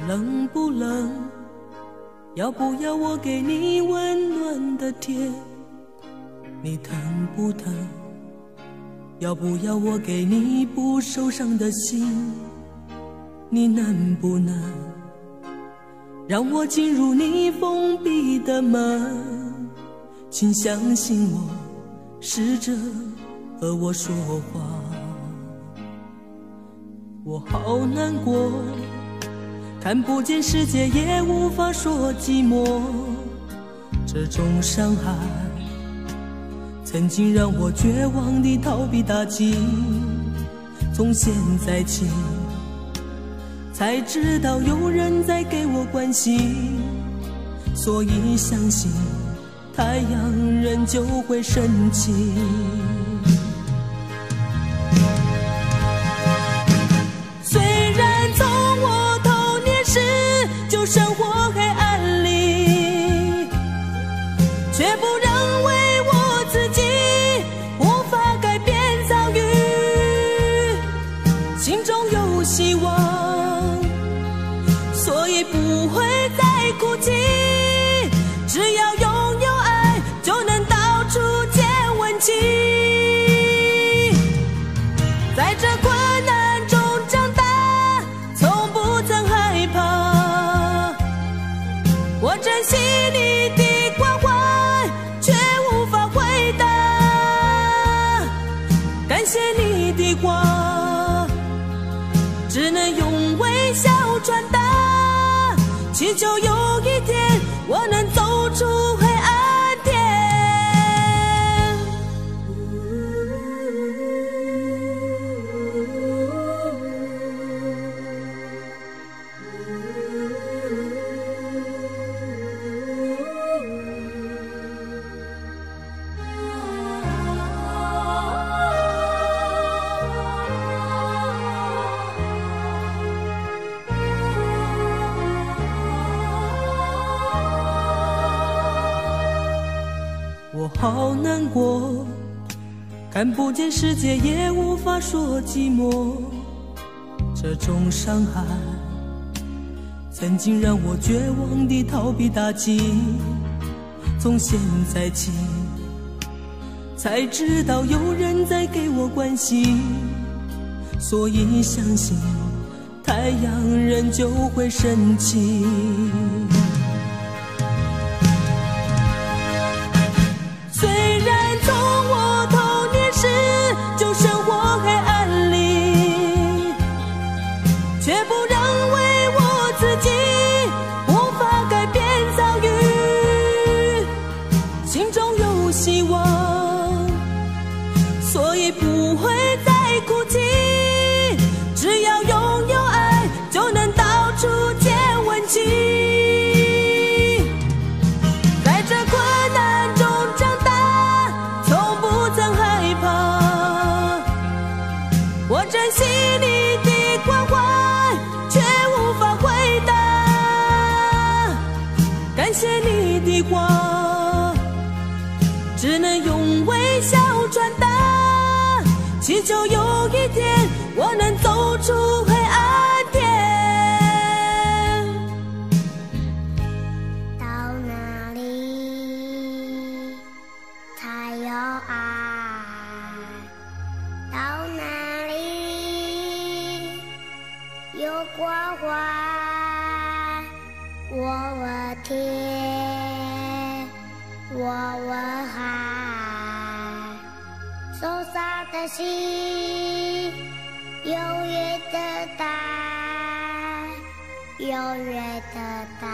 冷不冷？要不要我给你温暖的贴？你疼不疼？要不要我给你不受伤的心？你能不能让我进入你封闭的门？请相信我，试着和我说话。我好难过，看不见世界也无法说寂寞。这种伤害曾经让我绝望地逃避打击，从现在起才知道有人在给我关心，所以相信太阳仍旧会升起。虽然从我童年时就生活黑暗里，却不认为我自己无法改变遭遇，心中有希望，所以不会再哭泣。只要拥有爱，就能到处见温情。在这困难中长大，从不曾害怕。我珍惜你的关怀，却无法回答。感谢你的话，只能用微笑传达，祈求有一天我能走出黑暗点。我好难过，看不见世界也无法说寂寞。这种伤害曾经让我绝望地逃避打击，从现在起才知道有人在给我关心，所以相信太阳仍旧会升起。虽然从我童年时就生活黑暗里，却不认为我自己无法改变遭遇，心中有希望，所以不会再哭泣。只要拥有爱，就能到处见温情。在这困难中长大，从不曾害怕。我珍惜你的关怀，却无法回答。感谢你的话，只能用微笑传达，祈求有一天我能走出黑暗点。到哪里才有爱？到哪里有关怀？我问天，我问海，受伤的心永远等待，永远等待。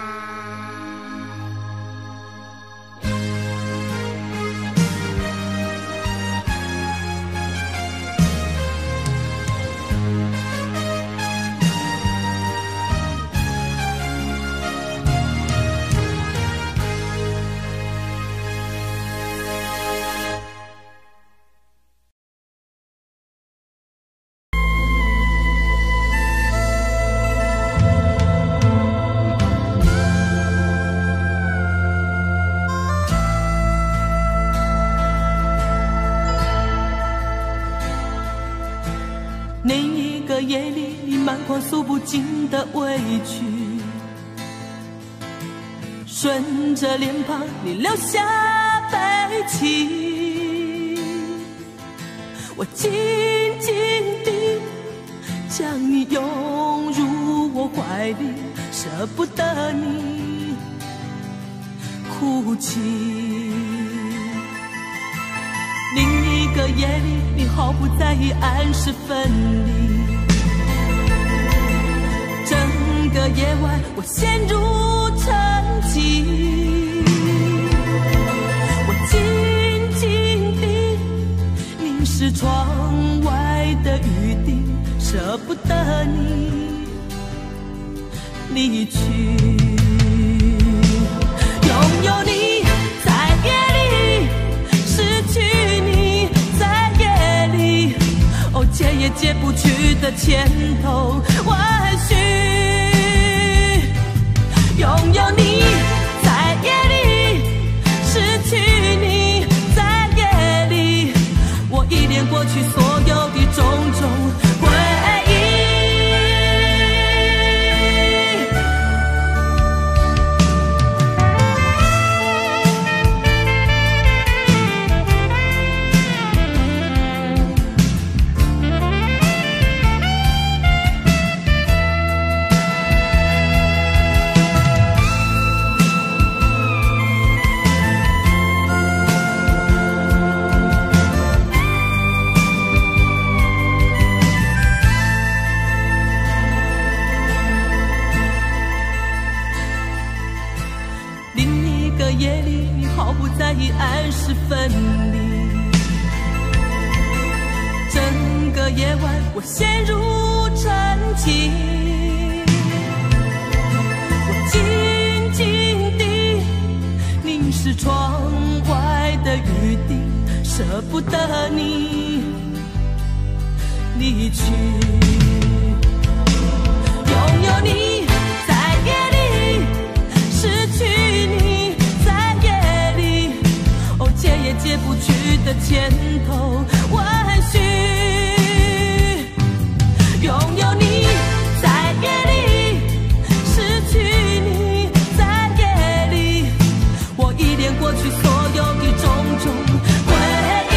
那一个夜里，你满眶诉不尽的委屈，顺着脸庞你留下悲情，我紧紧地将你拥入我怀里，舍不得你哭泣。另一个夜里，你毫不在意按时分离，整个夜晚我陷入沉寂，我紧紧地凝视窗外的雨滴，舍不得你离去。拥有你在夜里，失去你在夜里，哦，解也解不去的千头万绪。拥有你在夜里，失去你在夜里，我依恋过去所有的种种回忆。夜里，你毫不在意按时分离，整个夜晚我陷入沉寂，我紧紧地凝视窗外的雨滴，舍不得你离去。拥有你在夜里，失去你解也解不去的千头万绪。拥有你在夜里，失去你在夜里，我依恋过去所有的种种回忆。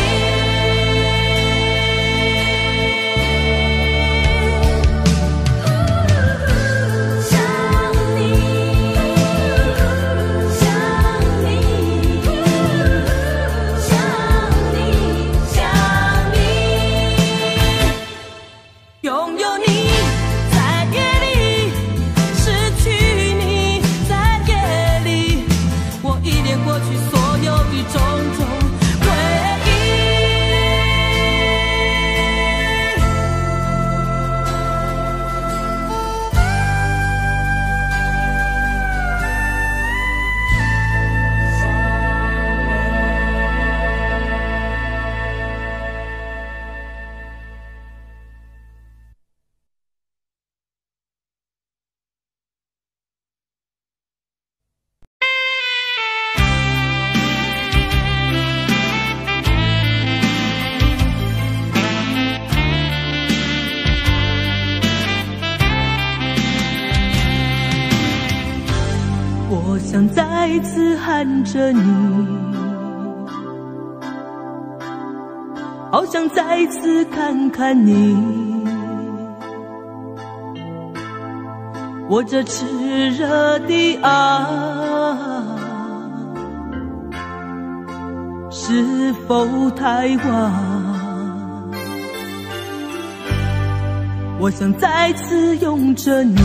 我想再次喊着你，好想再次看看你，我这炽热的爱是否太晚？我想再次拥着你，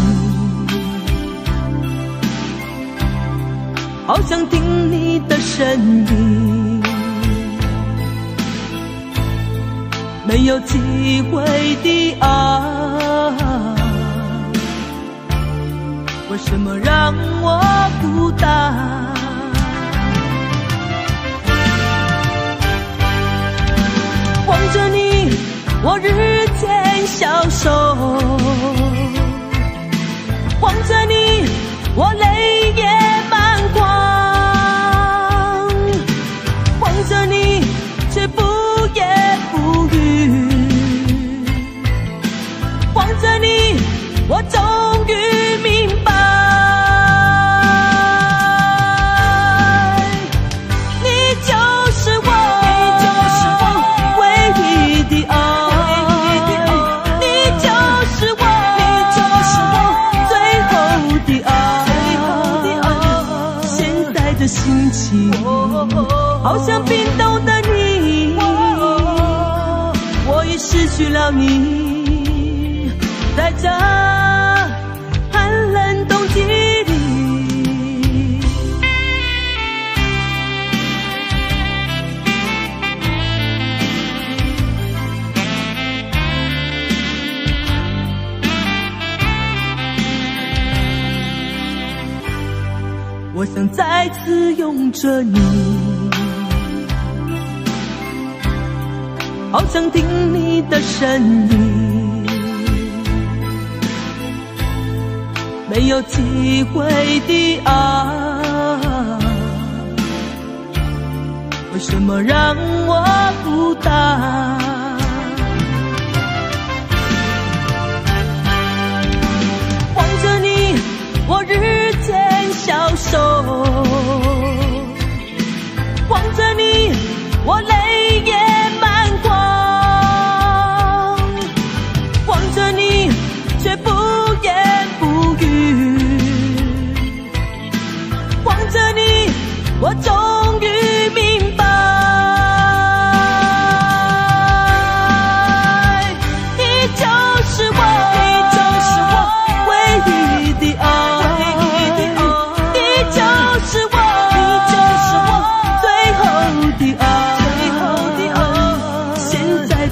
好想听你的声音，没有机会的爱，为什么让我孤单？望着你，我日渐消瘦，望着你，我泪也满眶，望着你，却不言不语，望着你，我终于明白，好像冰冻的你，我已失去了你，在这寒冷冬季里。我想再次拥着你，好想听你的声音，没有机会的爱，为什么让我孤单？望着你，我日渐消瘦，望着你，我泪也满眶，望着你，却不言不语，望着你，我终于明白，你就是我，你就是我唯一的爱。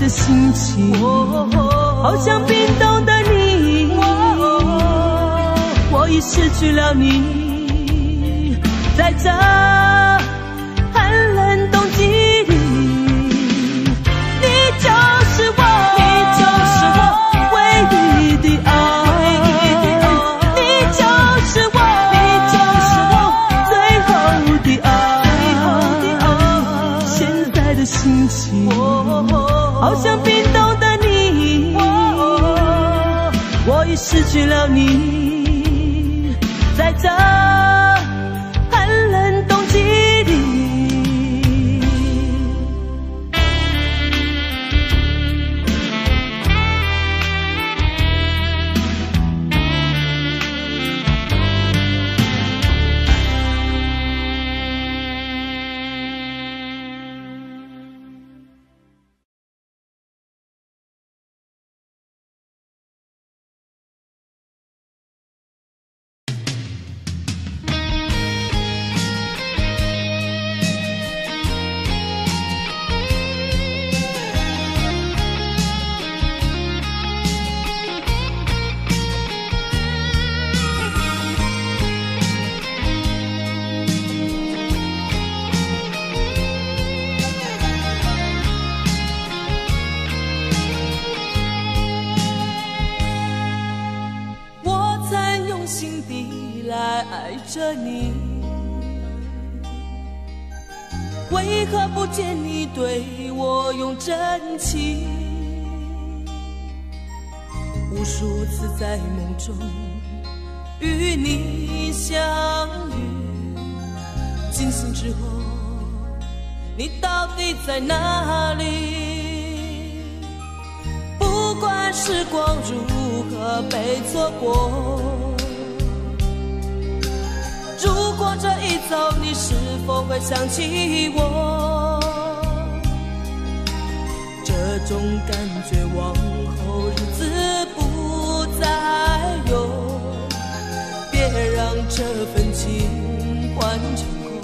心情好像冰冻的你，我已失去了你，在这寒冷冬季里，你就是我，你就是我唯一的爱，你就是我，你就是我最后的爱，现在的心情好像冰冻的你，我已失去了你，在这寒冷冬季里。爱着你，为何不见你对我用真情？无数次在梦中与你相遇，惊醒之后，你到底在哪里？不管时光如何被错过，如果这一走，你是否会想起我？这种感觉往后日子不再有，别让这份情换成空。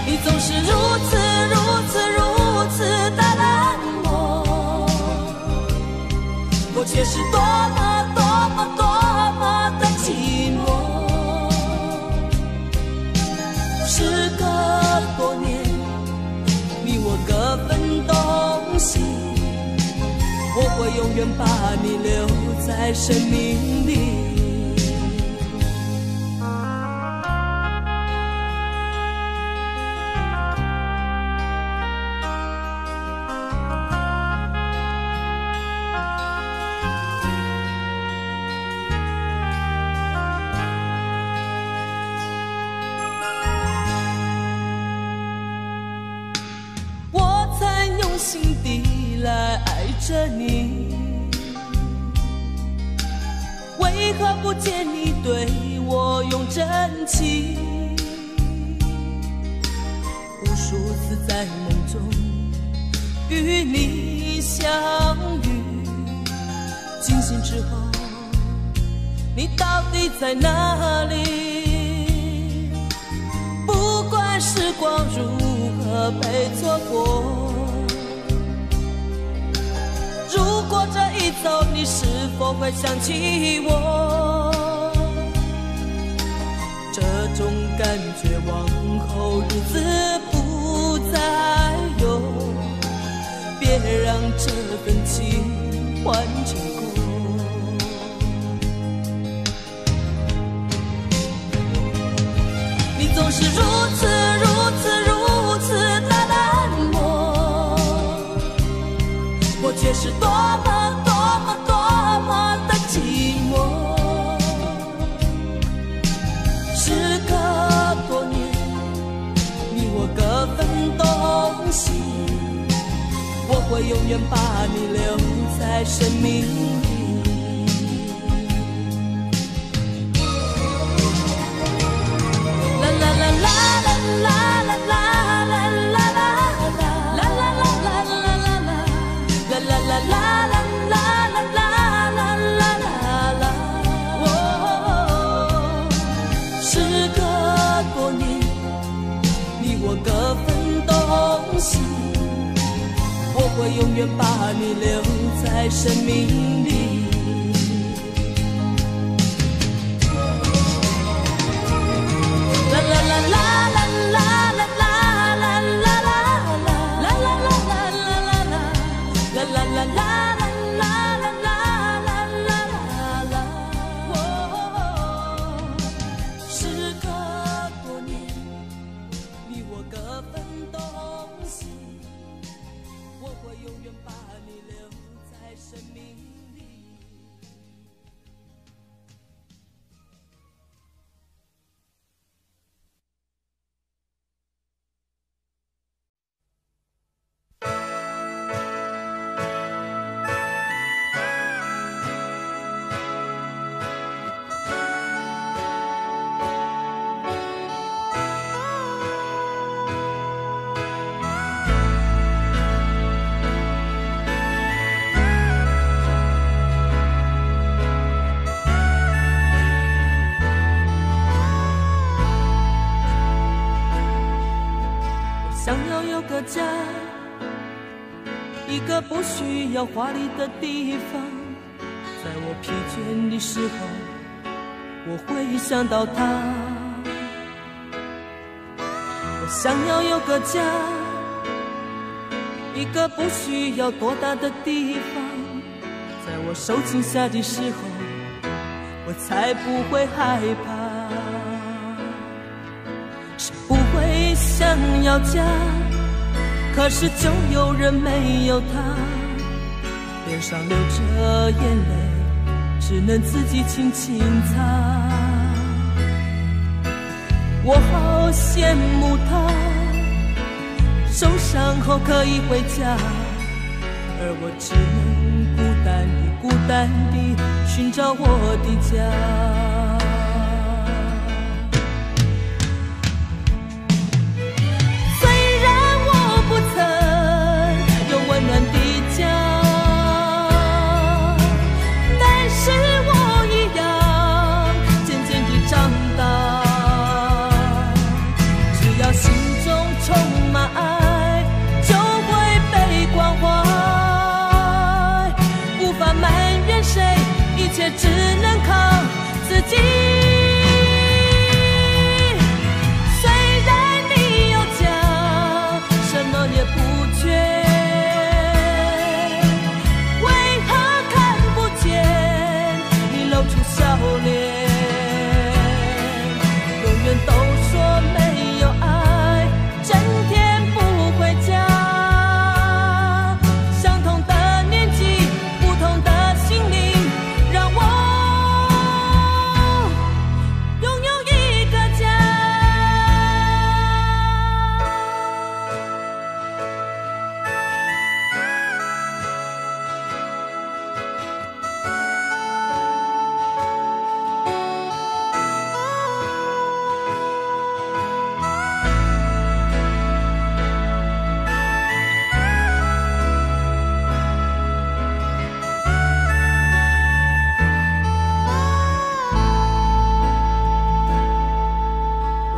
你总是如此的冷漠，我却是多么的寂寞。时隔多年，你我各分东西，我会永远把你留在生命里。心底来爱着你，为何不见你对我用真情？无数次在梦中与你相遇，惊醒之后，你到底在哪里？不管时光如何被错过，如果这一走，你是否会想起我？这种感觉往后日子不再有，别让这份情换成空。你总是如此的冷漠，我却是多么的寂寞。时隔多年，你我各分东西，我会永远把你留在生命里。啦啦啦啦啦啦啦啦啦啦啦啦啦啦啦啦啦啦。各分东西，我会永远把你留在生命里。啦啦啦啦啦啦啦啦啦啦啦啦啦啦啦啦啦啦。家，一个不需要华丽的地方，在我疲倦的时候，我会想到他。我想要有个家，一个不需要多大的地方，在我受惊吓的时候，我才不会害怕。谁不会想要家？可是就有人没有他，脸上流着眼泪，只能自己轻轻擦。我好羡慕他，受伤后可以回家，而我只能孤单地寻找我的家。只能靠自己。虽然你有家，什么也不缺，为何看不见你露出笑脸？永远都说没有爱，整天不回家。相同的年纪，不同的心灵。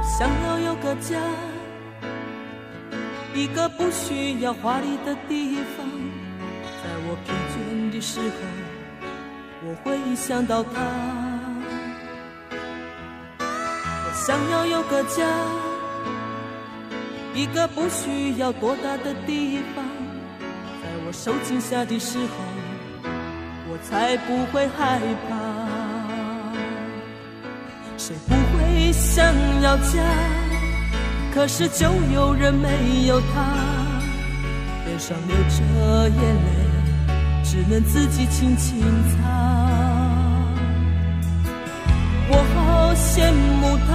想要有个家，一个不需要华丽的地方。在我疲倦的时候，我会想到他。我想要有个家，一个不需要多大的地方。在我受惊吓的时候，我才不会害怕。谁不会想要家？可是就有人没有他，脸上流着眼泪，只能自己轻轻擦。我好羡慕他，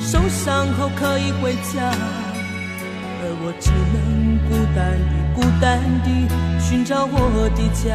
受伤后可以回家，而我只能孤单地寻找我的家。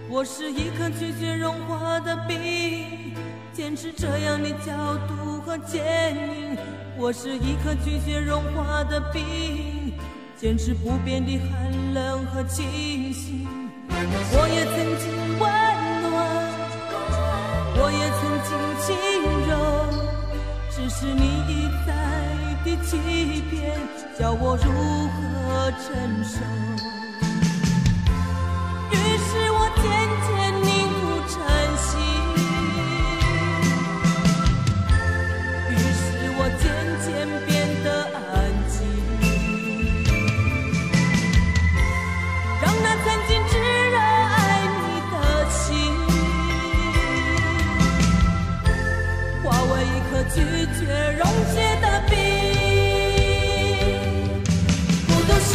我是一颗拒绝融化的冰，坚持这样的角度和坚硬。我是一颗拒绝融化的冰，坚持不变的寒冷和清醒。我也曾经温暖，我也曾经轻柔，只是你一再的欺骗，叫我如何承受。于是我渐渐凝固成心，于是我渐渐变得安静，让那曾经炙热爱你的心，化为一颗拒绝溶解的冰。孤独是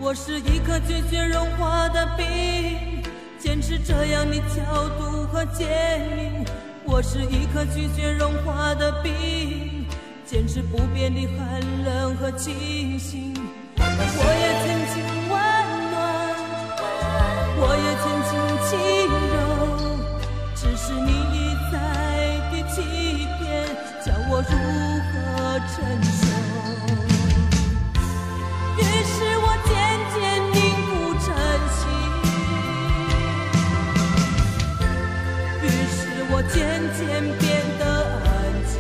我是一颗拒绝融化的冰，坚持这样的角度和坚硬。我是一颗拒绝融化的冰，坚持不变的寒冷和清醒。我也曾经温暖，我也曾经轻柔，只是你一再的欺骗，叫我我如何承受？于是我渐渐凝固成心，于是我渐渐变得安静，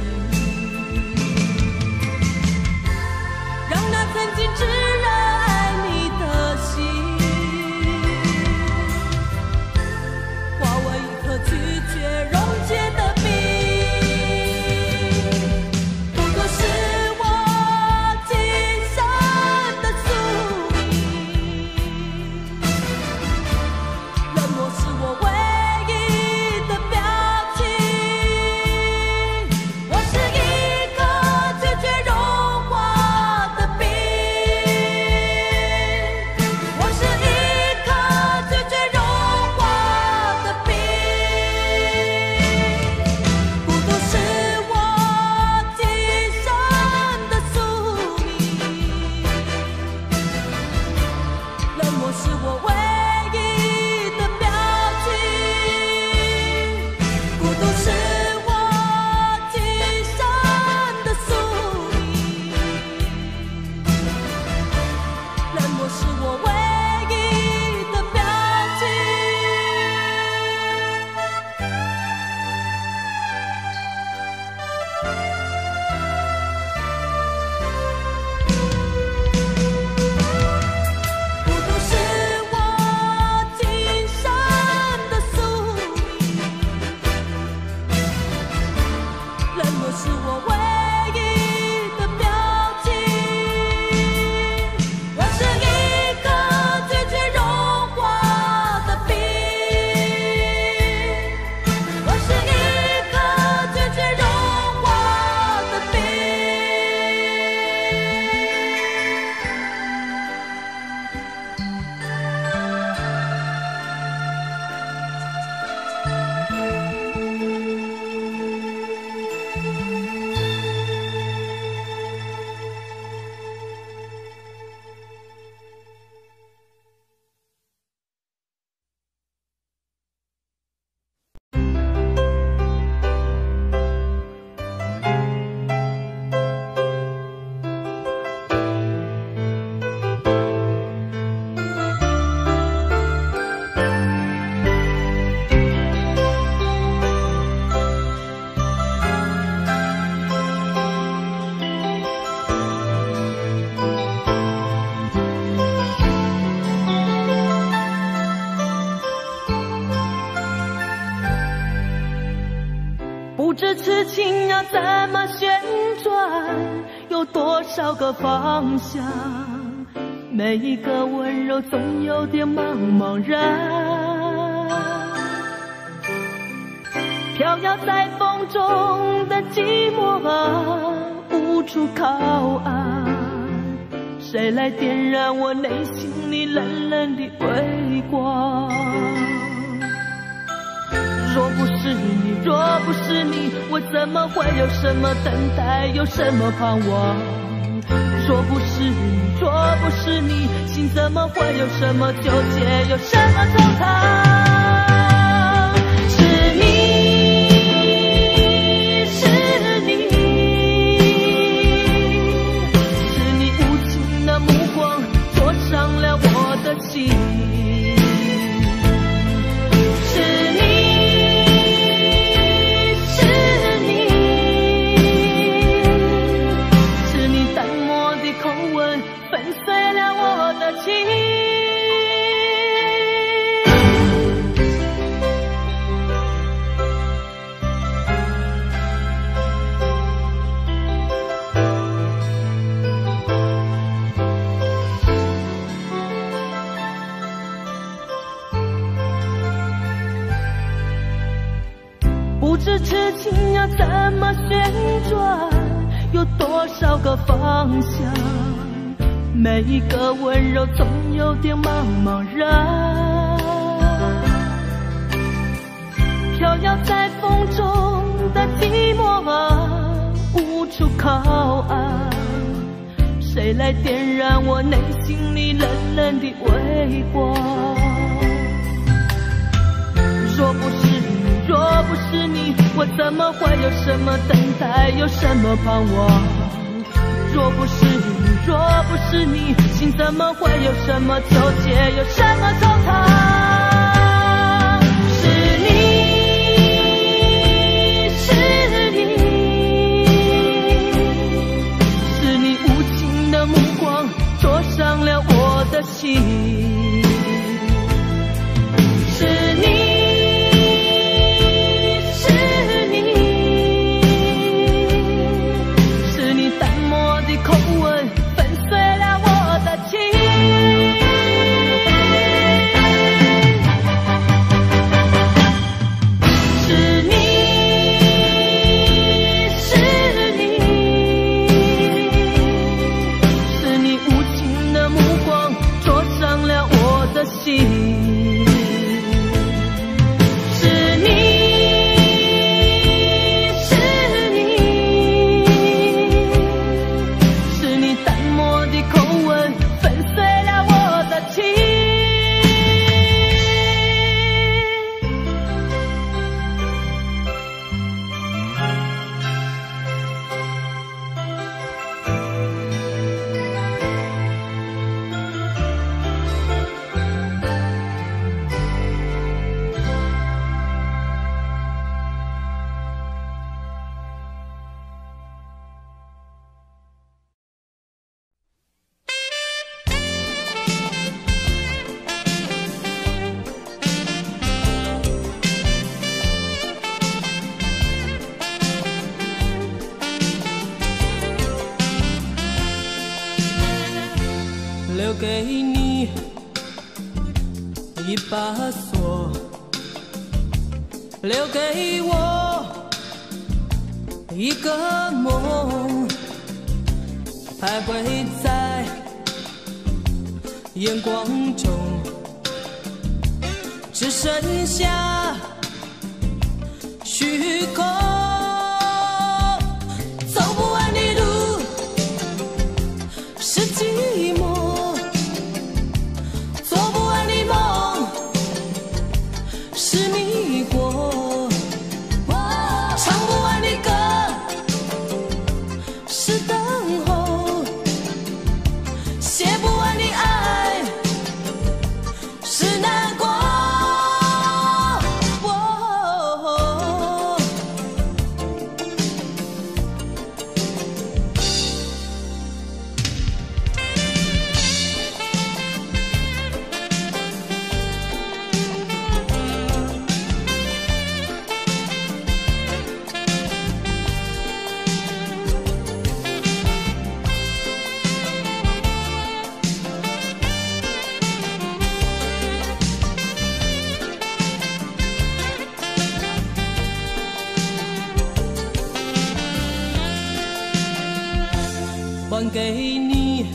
让那曾经炙热爱你的心化为一颗拒绝溶解的冰。孤独是我今生的宿命，冷漠是我唯一的表情。我是一颗拒绝融化的冰，我是一颗拒绝融化的冰。孤独是我今生的宿命，冷漠是我唯一的表情。孤独是我今生的宿命，冷漠是我唯一的表情。孤独是我今生的宿命，冷漠是我唯一的表情。我是一颗拒绝融化的冰，我是一颗拒绝融化的冰。不知痴情要怎么旋转，有多少个方向？每一个温柔总有点茫茫然，飘摇在风中的寂寞啊，无处靠岸。谁来点燃我内心里冷冷的微光？若不是你，若不是你，我怎么会有什么等待，有什么盼望？若不是你，若不是你，心怎么会有什么纠结，有什么惆怅？是你，是你，是你无情的目光灼伤了我的心。不知痴情要怎么旋转，有多少个方向？每一个温柔总有点茫茫然，飘摇在风中的寂寞啊，无处靠岸。谁来点燃我内心里冷冷的微光？若不是你，若不是你，我怎么会有什么等待，有什么盼望？若不是你，若不是你，心怎么会有什么纠结，有什么惆怅？灼伤了我的心，是你，是你，是你淡漠的口吻粉碎了我的情。是你，是你，是你无情的目光灼伤了我的心。留给你一把锁，留给我一个梦，徘徊在眼光中，只剩下虚空。走不完的路是寂寞，还给你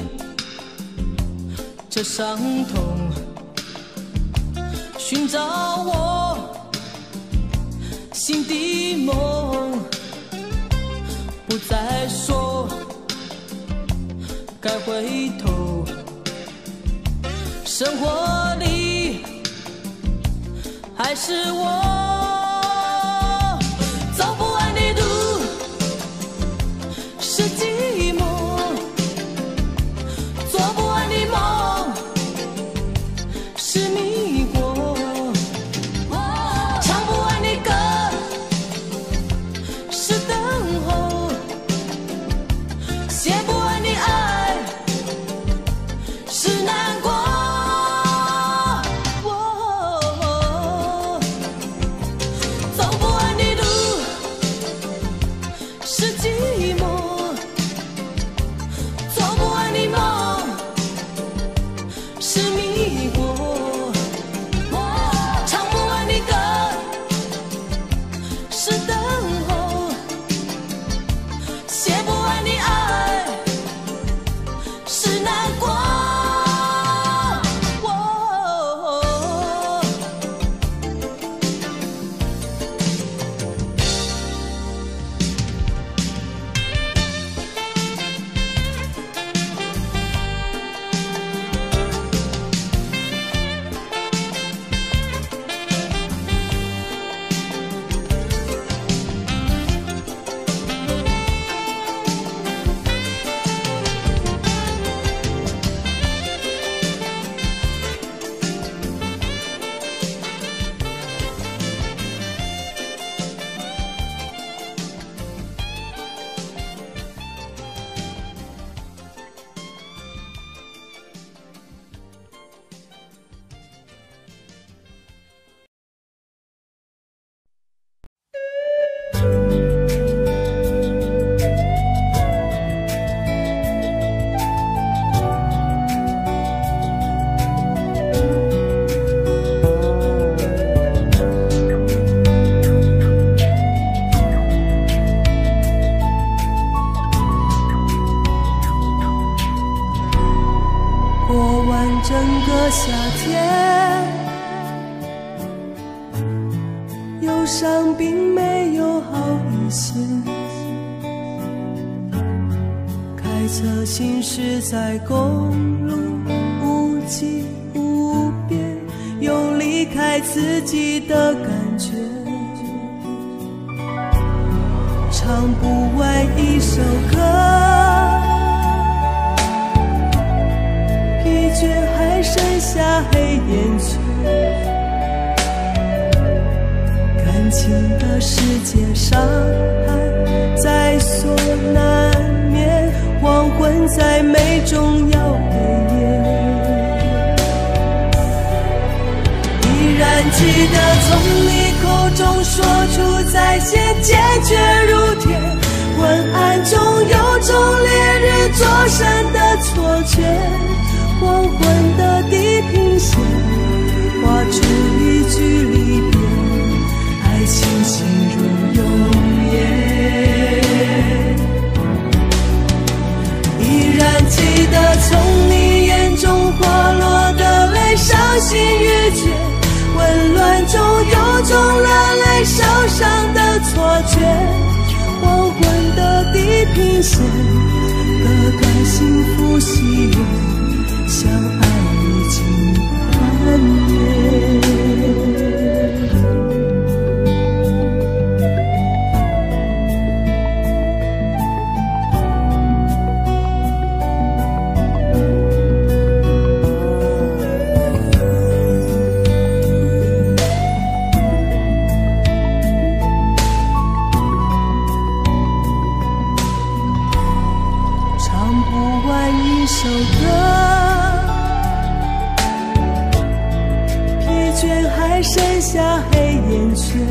这伤痛，寻找我心的梦，不再说该回头，生活里还是我。走不完的路是寂寞，做不完的梦是迷惑，唱不完的歌是等候，写不完的爱是难过。走不完的路是寂寞，整个夏天，忧伤并没有好一些。开车行驶在公路，无际无边，有离开自己的感觉。唱不完一首歌，疲倦还剩下黑眼圈。感情的世界上还在所难免，黄昏再美终要黑夜。依然记得从你口中说出再见，坚决如铁。昏暗中有种烈日灼身的错觉，黄昏的地平线画出一句离别，爱情进入永夜。依然记得从你眼中滑落的泪，伤心欲绝，混乱中有种热泪烧伤的错觉。黄昏的地平线割断幸福喜悦，相爱已经幻灭。剩下黑眼圈，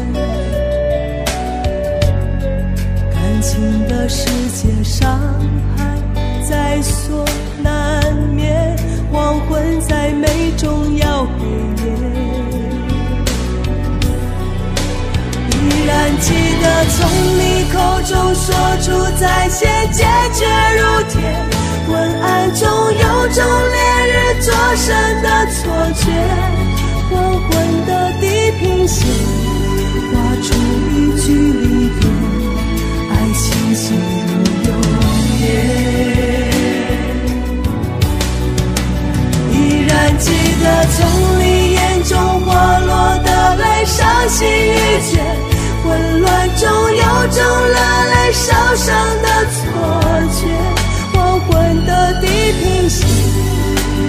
感情的世界上还在所难免，黄昏再美终要黑夜。依然记得从你口中说出再见，坚决如铁。昏暗中有种烈日灼身的错觉，黄昏的地平线画出一句离别，爱情进入永夜。依然记得从你眼中滑落的泪，伤心欲绝，混乱中有种热泪烧伤的错觉。黄昏的地平线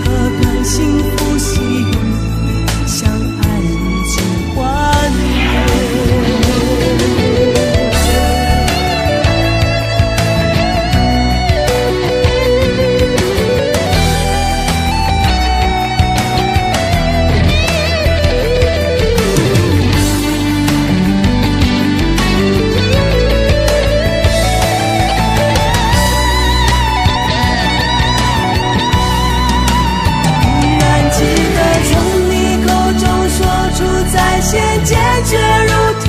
割断幸福喜悦，相爱已经幻灭。坚决如铁，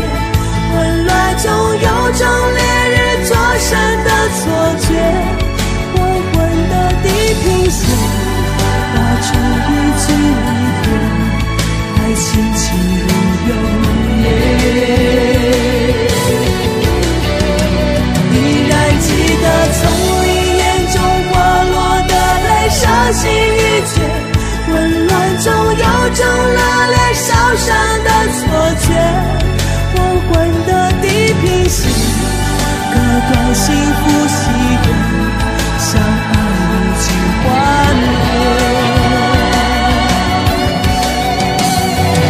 混乱中有种烈日灼身的错觉。黄昏的地平线画出一句离别，爱情进入永夜。依然记得从你眼中滑落的泪，伤心欲绝，混乱中有种热泪烧伤的错觉。黄昏的地平线割断幸福喜悦，相爱已经幻灭。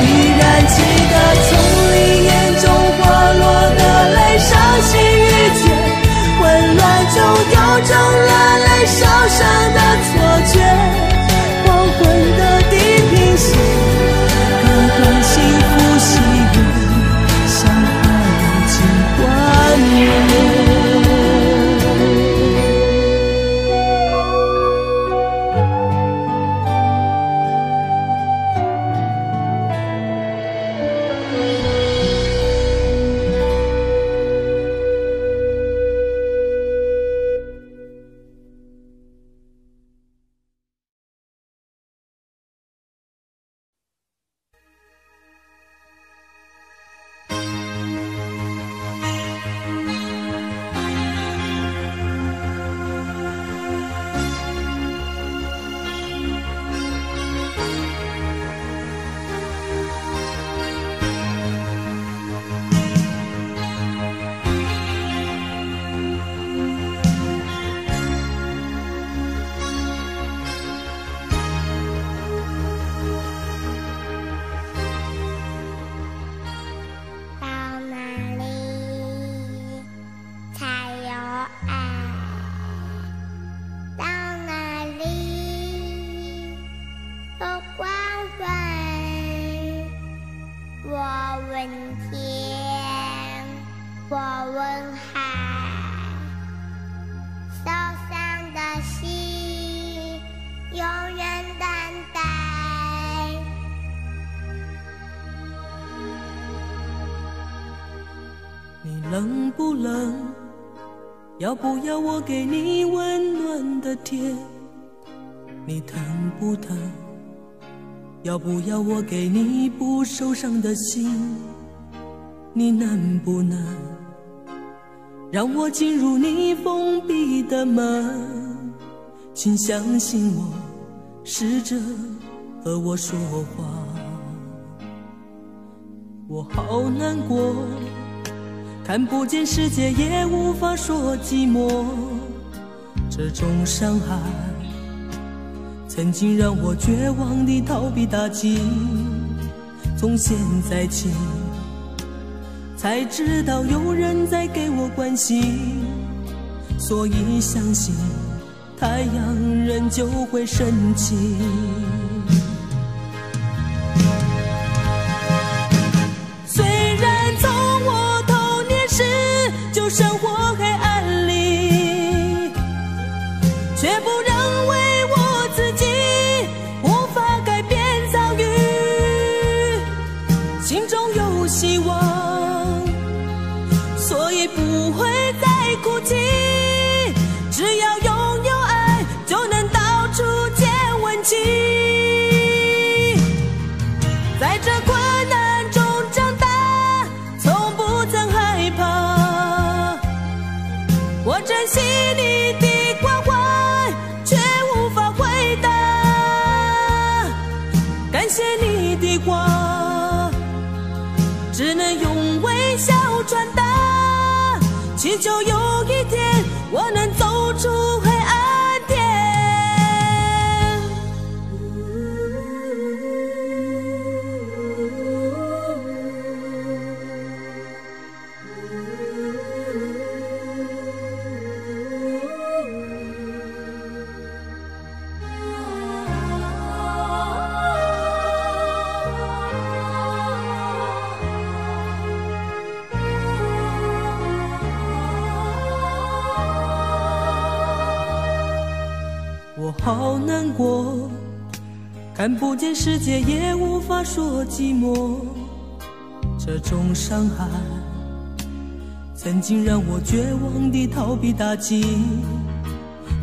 依然记得从你眼中滑落的泪，伤心欲绝，混乱中有种热泪烧伤的错觉。黄昏的地平线割断幸福喜悦，相爱已经幻灭。冷不冷？要不要我给你温暖的贴？你疼不疼？要不要我给你不受伤的心？你能不能让我进入你封闭的门？请相信我，试着和我说话。我好难过，看不见世界也无法说寂寞。这种伤害曾经让我绝望地逃避打击，从现在起才知道有人在给我关心，所以相信太阳仍旧会升起。虽然从我童年时就生活黑暗里，却不认为我自己无法改变遭遇，心中有希望，所以不会再哭泣。只要拥有爱，就能到处见温情。在这困难中长大，从不曾害怕。我珍惜你的关怀，却无法回答。感谢你的话，只能用微笑传达，祈求有一天我能走出黑暗点。我好难过，看不见世界也无法说寂寞。这种伤害曾经让我绝望地逃避打击，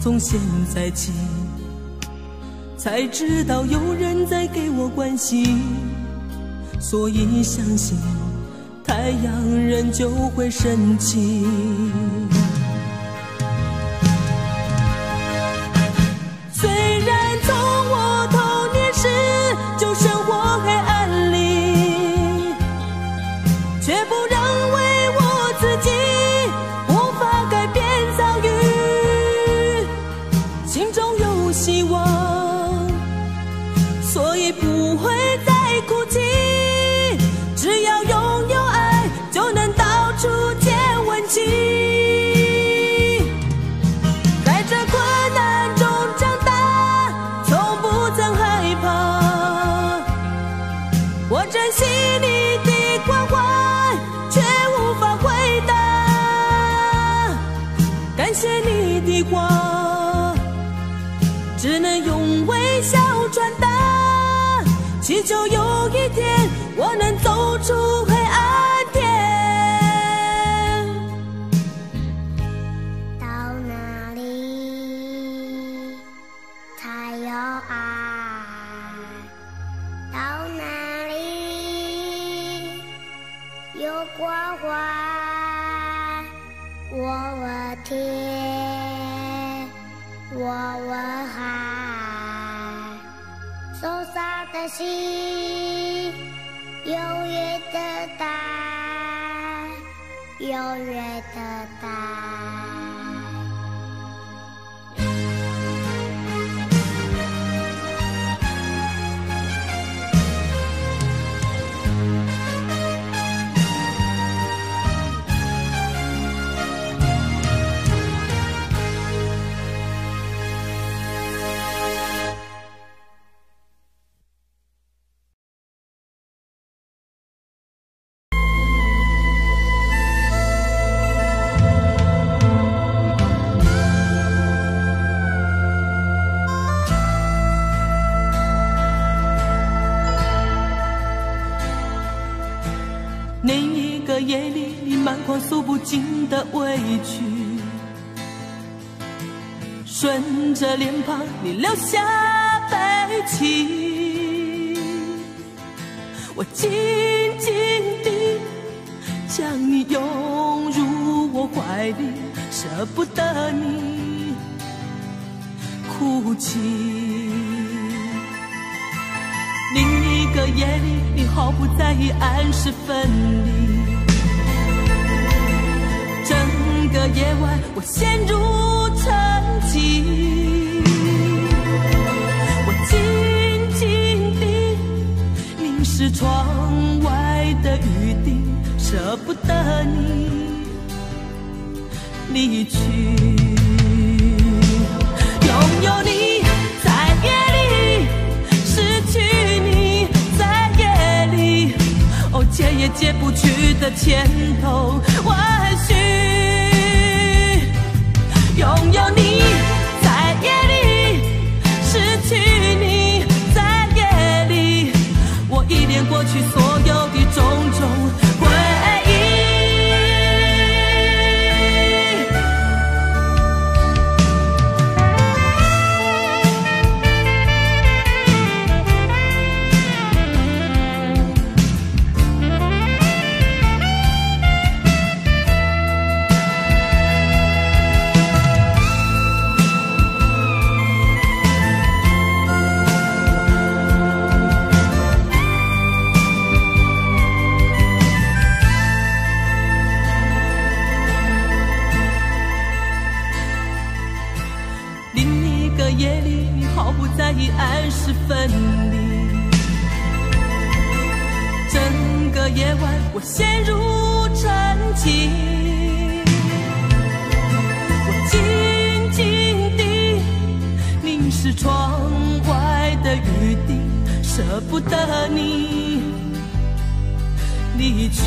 从现在起才知道有人在给我关心，所以相信太阳仍旧会升起。虽然从我童年时就生活黑暗里，却不认为我自己无法改变遭遇，心中有希望，所以不会再哭泣。只要拥有爱，就能到处见温情。在这困难中长大，从不曾害怕。我珍惜你的关怀，却无法回答。感谢你的话，只能用微笑传达，祈求有一天我能走出黑暗点。到哪里才有爱？到哪里有关怀？我问天，我问海，受伤的心永远的待，永远的待。不尽的委屈，顺着脸庞你流下悲泣，我紧紧地将你拥入我怀里，舍不得你哭泣。另一个夜里，你毫不在意暗示分离，整个夜晚我陷入沉寂，我紧紧地凝视窗外的雨滴，舍不得你离去。拥有你在夜里，失去你在夜里，哦，解也解不去的千头万绪。拥有你在夜里，失去你在夜里，我依恋过去所有的种种回忆。夜里，你毫不在意暗示分离，整个夜晚我陷入沉寂，我紧紧地凝视窗外的雨滴，舍不得你离去。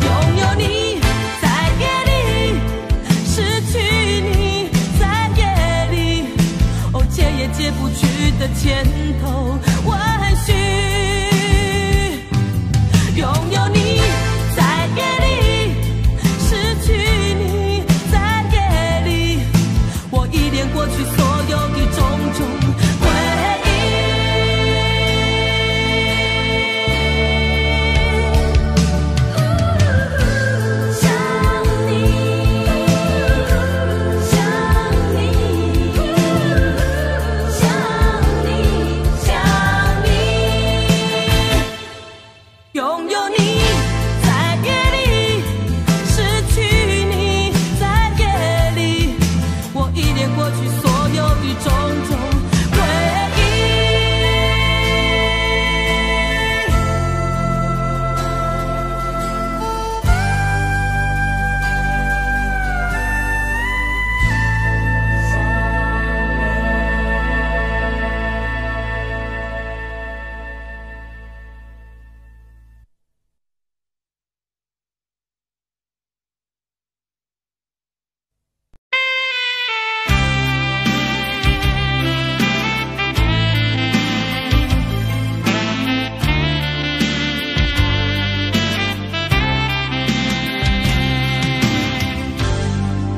拥有你在夜里，失去你解也解不去的千头万绪。拥有你在夜里，失去你在夜里，我依恋过去所有的种种回忆。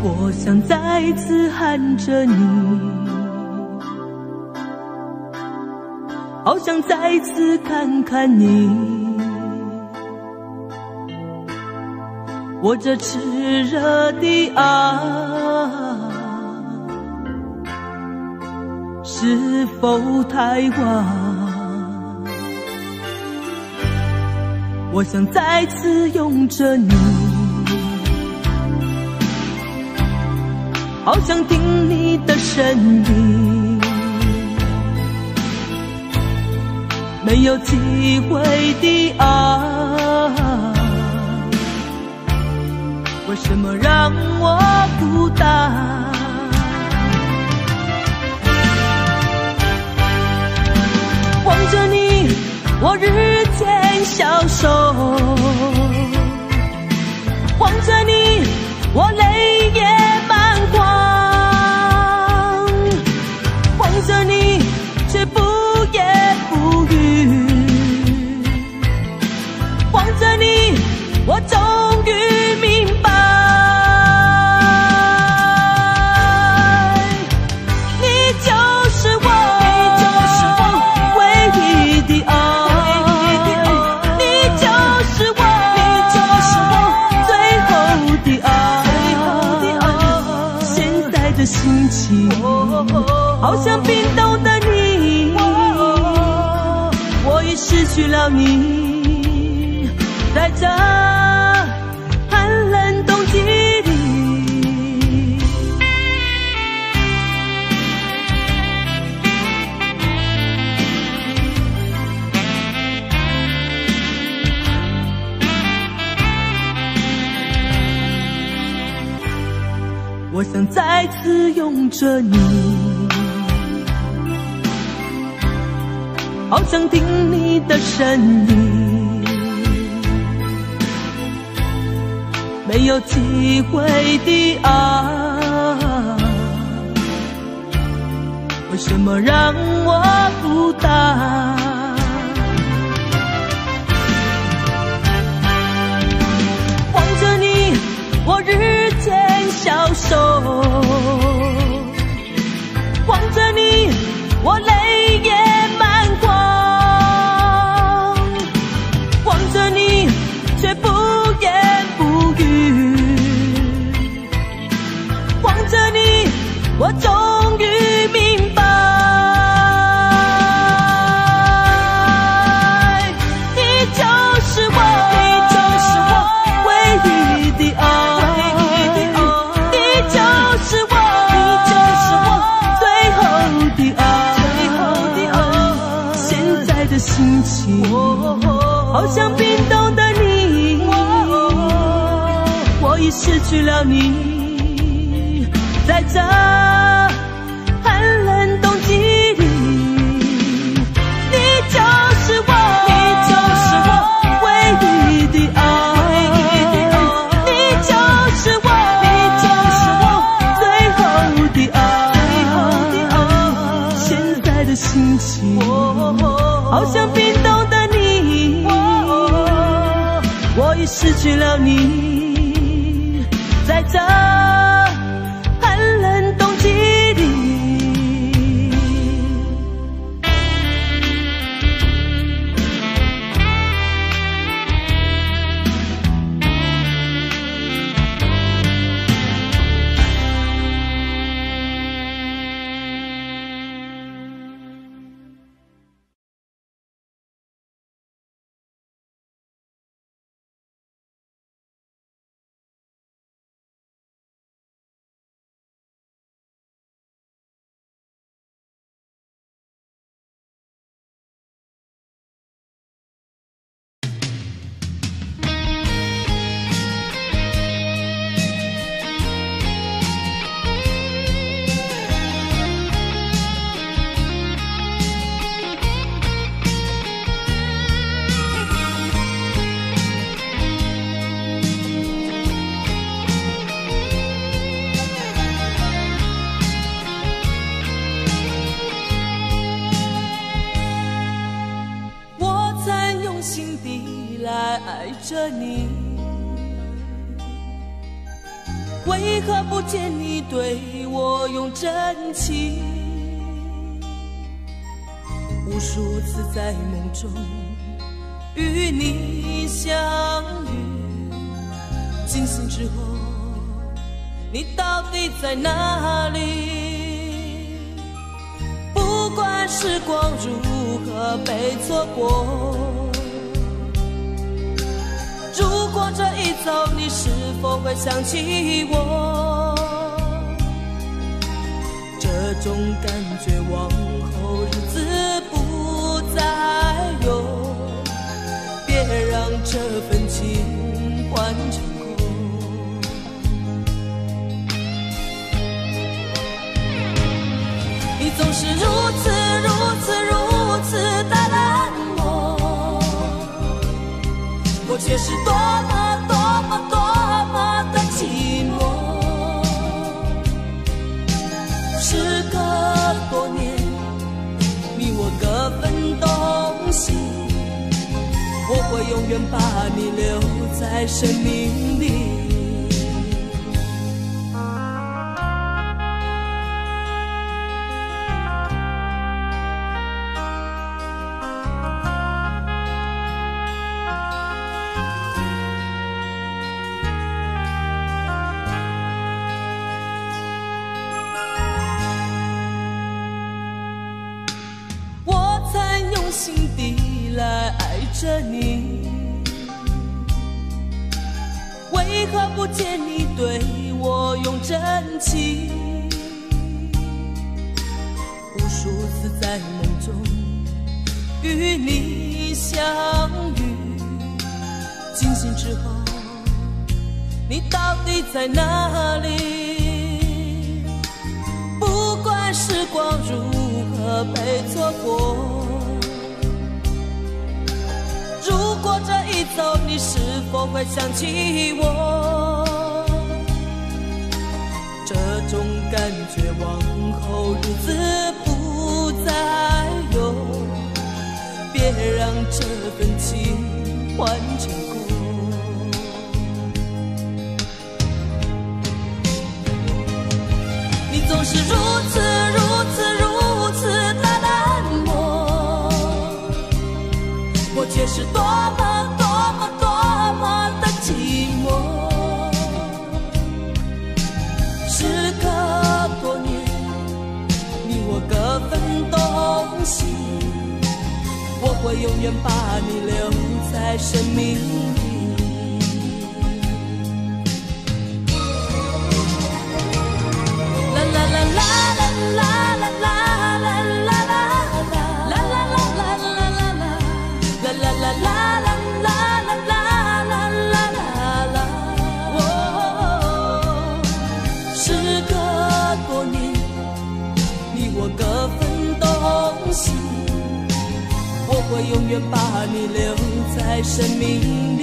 我想再次喊着你，好想再次看看你，我这炽热的爱是否太晚？我想再次拥着你，好想听你的声音，没有机会的爱，为什么让我孤单？望着你，我日渐消瘦，望着你，我泪也满眶，望着你，却不言不语，望着你，我走在的心情，好像冰冻的你，我已失去了你，在这寒冷冬季里。我想再次拥着你，好想听你的声音，没有机会的爱，为什么让我孤单？望着你，我日渐消瘦，望着你，我泪也满眶，望着你，却不言不语，望着你，我终于明白，你就是我，你就是我唯一的爱。心情好像冰冻的你，我已失去了你，在这寒冷冬季里，你就是我，你就是我唯一的爱，你就是我，你就是我最后的爱，现在的心情好像冰冻的你，我已失去了你，在这寒冷冬季里。爱着你，为何不见你对我用真情？无数次在梦中与你相遇，惊醒之后，你到底在哪里？不管时光如何被错过，如果这一走，你是否会想起我？这种感觉往后日子不再有，别让这份情换成空。你总是如此的冷漠，我却是多么的寂寞。时隔多年，你我各分东西，我会永远把你留在生命里。心底来爱着你，为何不见你对我用真情？无数次在梦中与你相遇，惊醒之后，你到底在哪里？不管时光如何被错过，如果这一走，你是否会想起我？这种感觉往后日子不再有，别让这份情换成苦。你总是如此的冷漠，我却是多么的寂寞。时隔多年，你我各分东西，我会永远把你留在生命里。啦啦啦啦啦啦啦啦啦啦啦啦啦啦啦啦啦。各分东西，我会永远把你留在生命里。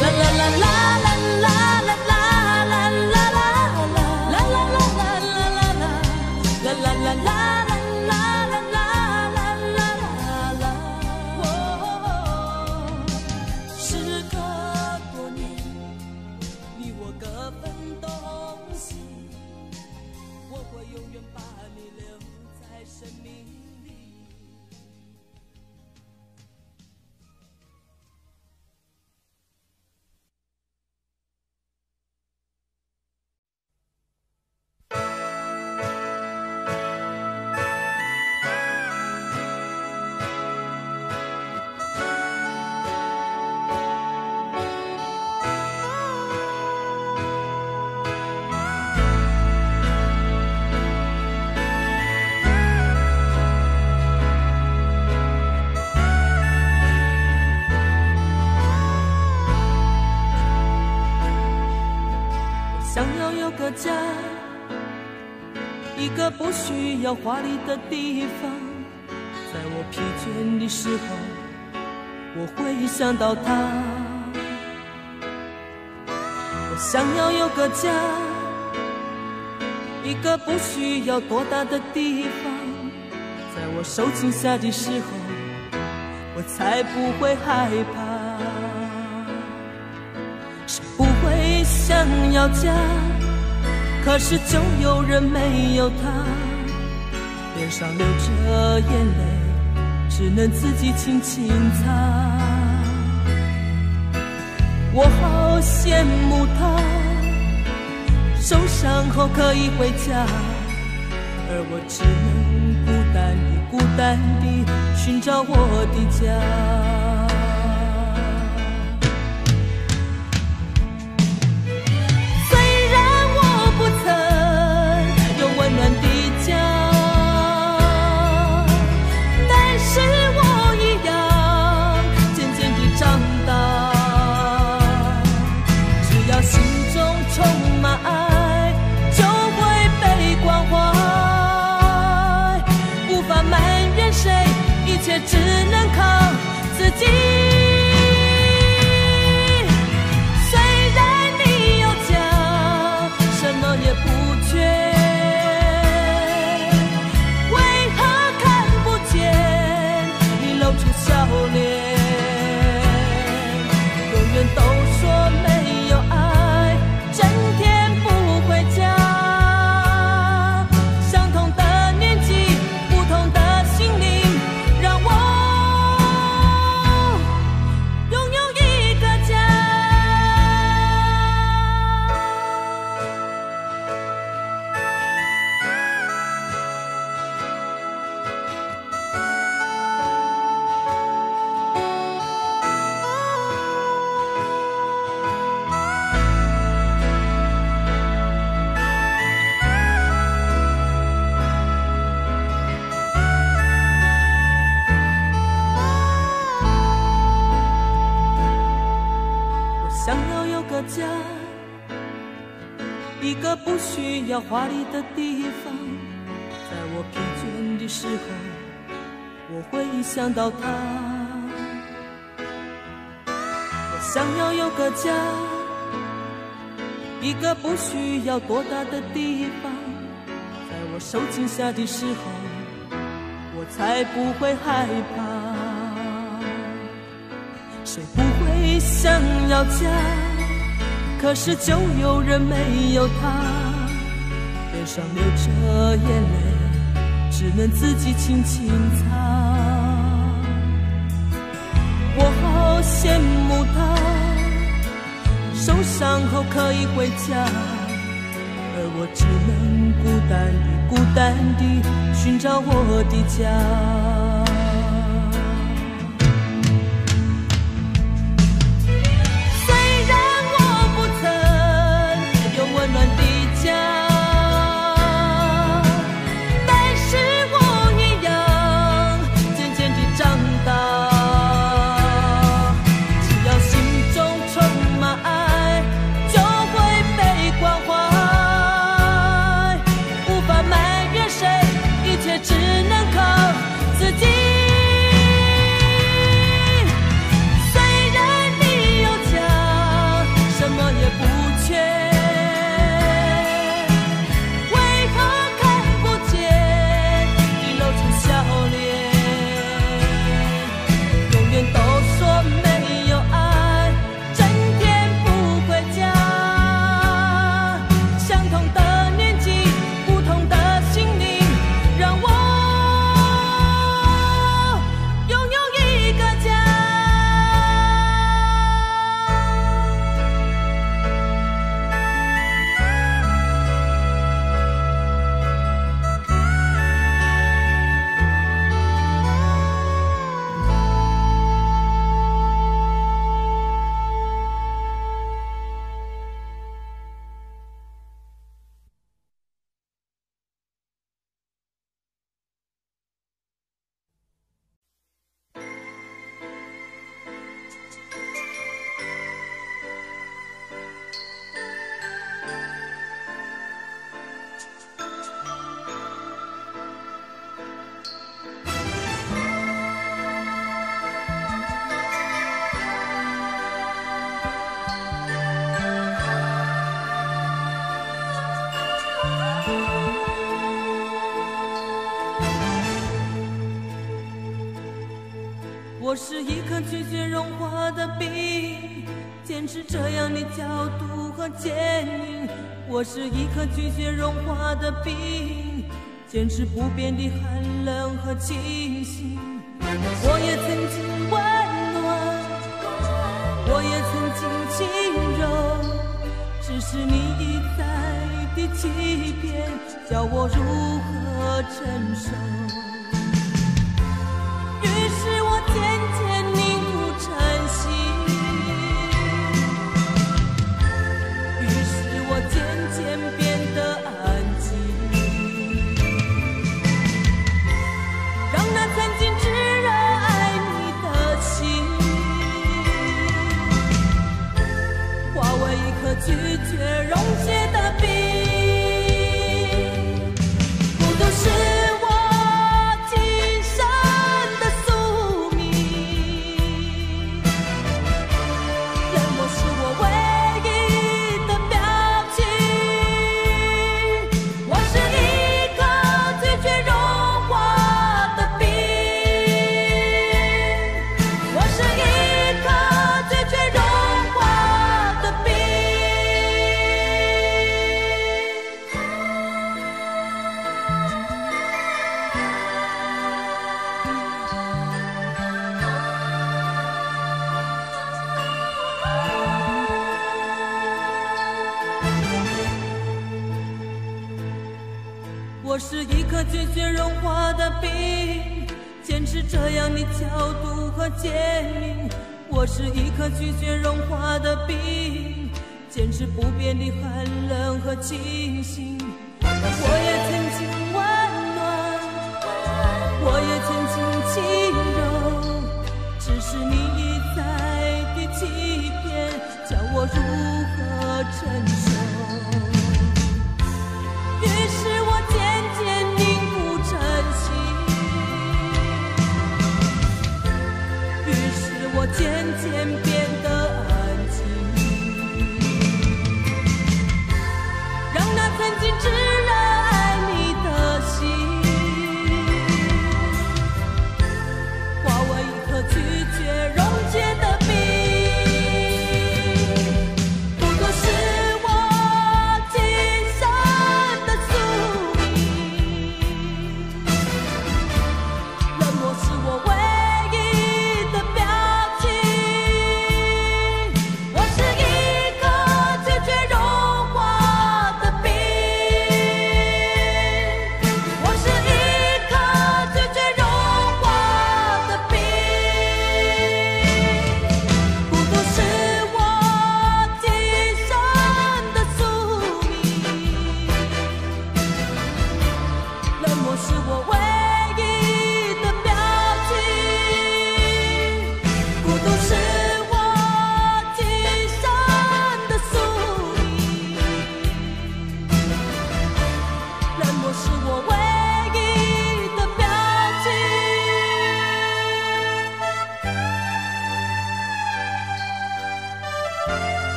啦啦啦啦啦啦啦啦啦啦啦啦啦啦啦啦啦啦。家，一个不需要华丽的地方，在我疲倦的时候，我会想到他。我想要有个家，一个不需要多大的地方，在我受惊吓的时候，我才不会害怕。谁不会想要家？可是就有人没有他，脸上流着眼泪，只能自己轻轻擦。我好羡慕他，受伤后可以回家，而我只能孤单地寻找我的家。只能靠自己。虽然你有家，什么也不缺，为何看不见你露出笑脸？永远都说没有爱，整天不回家。相同的年纪，不同的心灵，让我想要有个家，一个不需要华丽的地方。在我疲倦的时候，我会想到他。我想要有个家，一个不需要多大的地方。在我受惊吓的时候，我才不会害怕。谁不会想要家？可是就有人没有他，脸上流着眼泪，只能自己轻轻擦。我好羡慕他，受伤后可以回家，而我只能孤单地寻找我的家。我是一颗拒绝融化的冰，坚持这样的角度和坚硬。我是一颗拒绝融化的冰，坚持不变的寒冷和清醒。我也曾经温暖，我也曾经轻柔，只是你一再的欺骗，叫我如何承受。于是我渐渐凝固成心，于是我渐渐变得安静，让那曾经炙热爱你的心化为一颗拒绝溶解的冰。孤独是我是一颗拒绝融化的冰，坚持这样的角度和坚定。我是一颗拒绝融化的冰，坚持不变的寒冷和清醒。我也曾经温暖，我也曾经轻柔，只是你一再的欺骗，叫我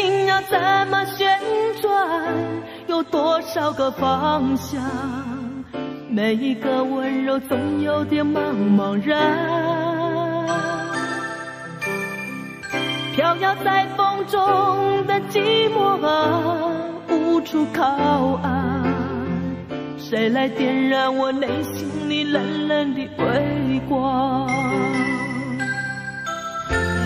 情要怎么旋转？有多少个方向？每一个温柔总有点茫茫然。飘摇在风中的寂寞啊，无处靠岸。谁来点燃我内心里冷冷的微光？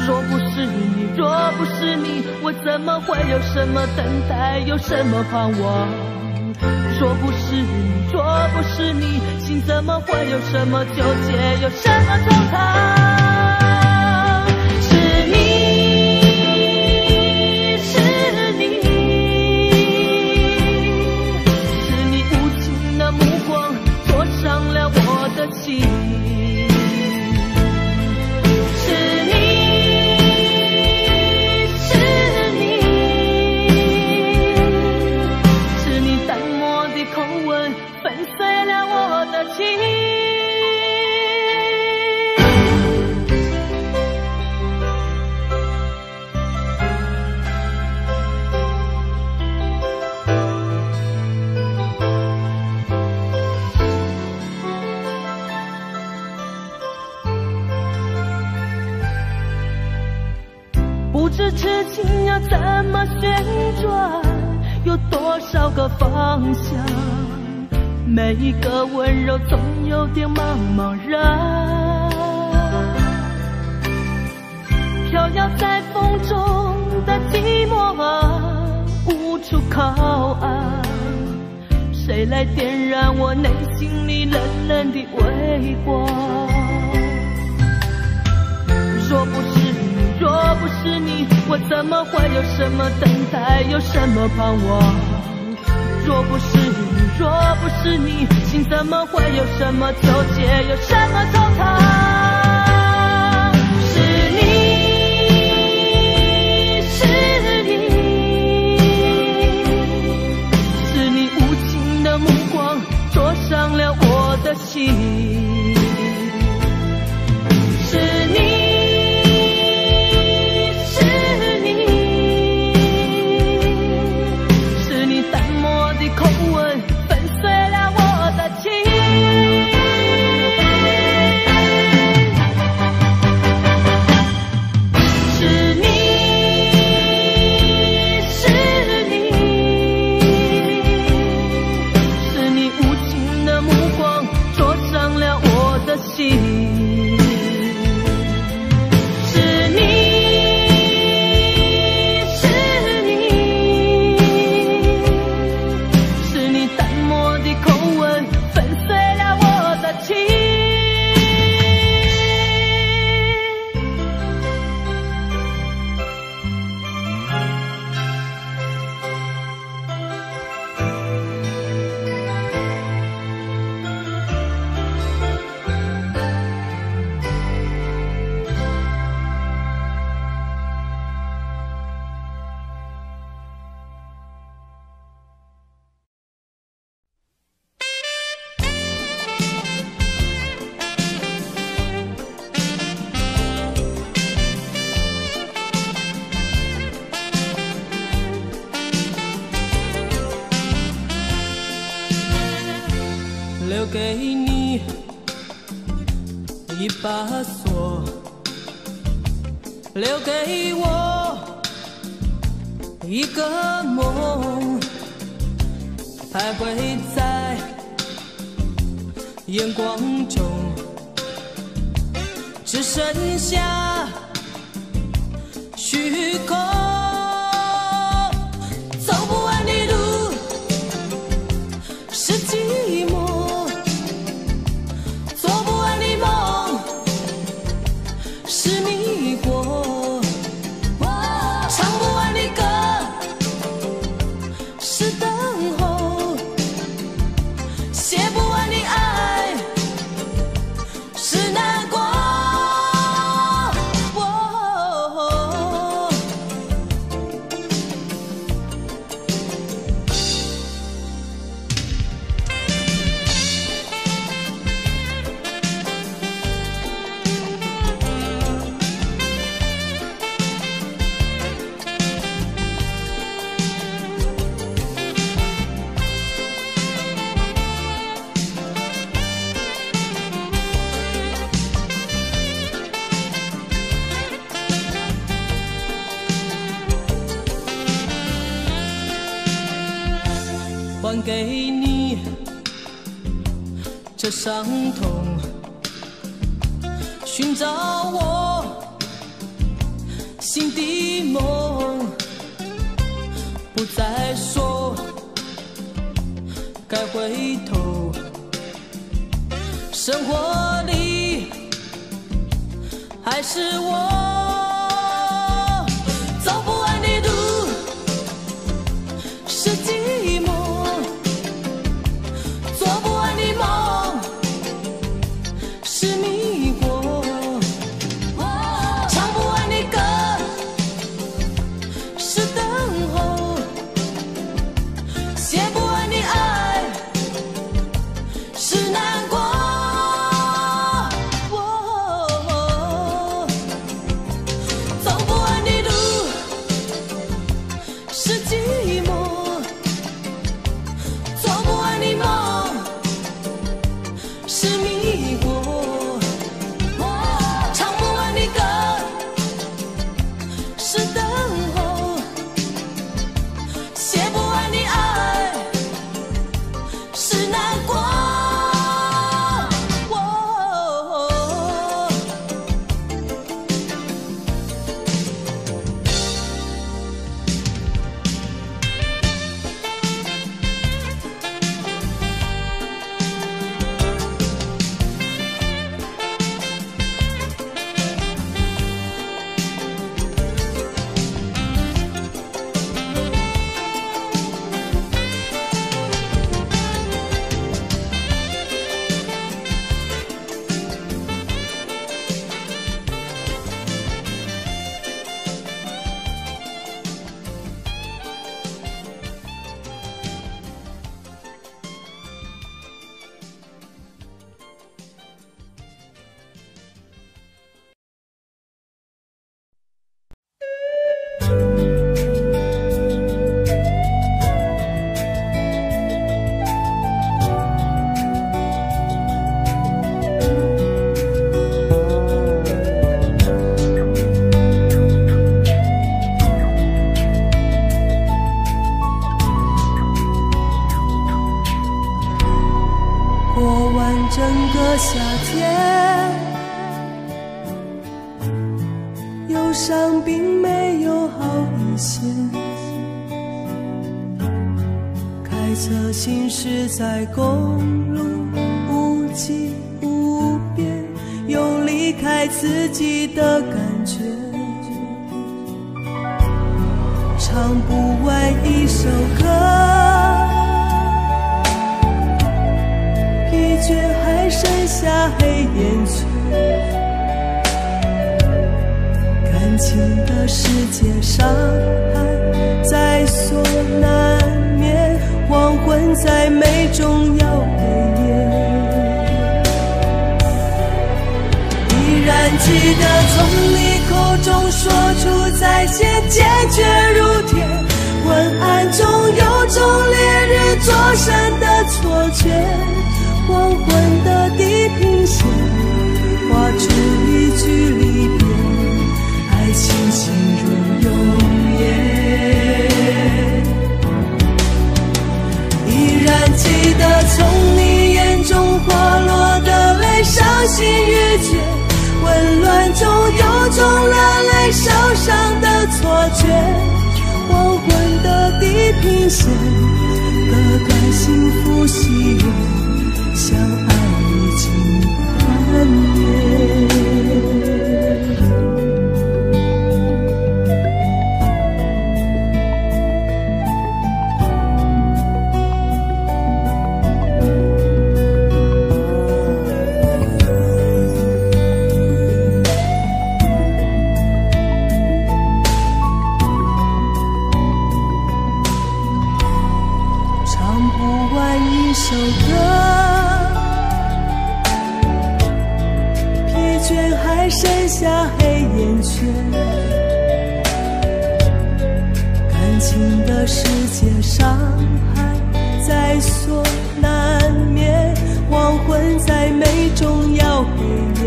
若不是你，若不是你，我怎么会有什么等待，有什么盼望？若不是你，若不是你，心怎么会有什么纠结，有什么惆怅？是你，是你，是你无情的目光灼伤了我的心。不知痴情要怎么旋转，有多少个方向？每一个温柔总有点茫茫然。飘摇在风中的寂寞啊，无处靠岸。谁来点燃我内心里冷冷的微光？若不是你，若不是你，我怎么会有什么等待，有什么盼望？若不是你，若不是你，心怎么会有什么纠结，有什么惆怅？是你，是你，是你无情的目光灼伤了我的心。是你，口吻粉碎了我的情。是你，是你，是你无情的目光灼伤了我的心。留给你一把锁，留给我一个梦，徘徊在眼光中，只剩下虚空。走不完的路是寂寞，是迷惑，唱不完的歌是等候，写不完的爱是难过。还给你这伤痛，寻找我心的梦，不再说该回头，生活里还是我走不完的路，是寂寞，做不完的梦，是迷惑，唱不完的歌，是等候，写不完的爱，是难过。整个夏天，忧伤并没有好一些。开车行驶在公路，无际无边，有离开自己的感觉。唱不完一首歌，疲倦还剩下黑眼圈，感情的世界上还在所难免，黄昏再美终要黑夜。依然记得从你口中说出再见，坚决如铁，昏暗中有种烈日灼身的错觉，黄昏的地平线画出一句离别，爱情进入永夜。依然记得从你眼中滑落的泪，伤心欲绝，混乱中有种热泪烧伤的错觉，黄昏的地平线割断幸福喜悦，相爱已经幻灭。唱不完一首歌，还剩下黑眼圈，感情的世界伤害在所难免，黄昏再美终要黑夜。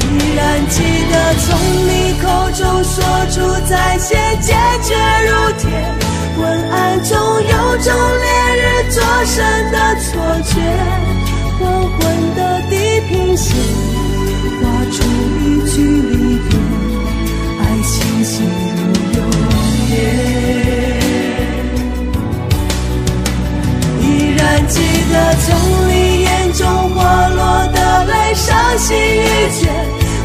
依然记得从你口中说出再见，坚决如铁，昏暗中有种烈日灼身的错觉，黄昏的地平线画出一句离别，爱清晰如永远。依然记得从你眼中滑落的泪，伤心欲绝，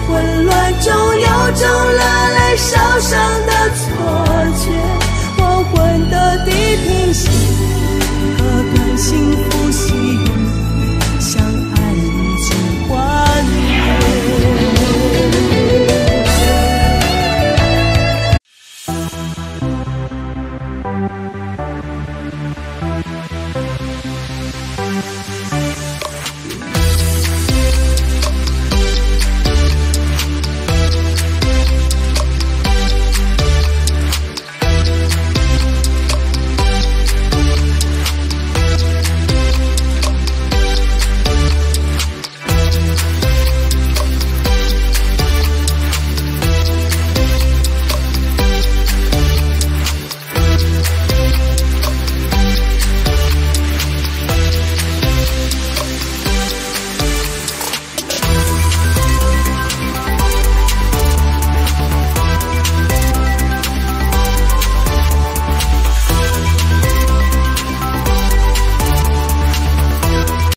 混乱中有种热泪烧伤的错觉，黄昏的地平线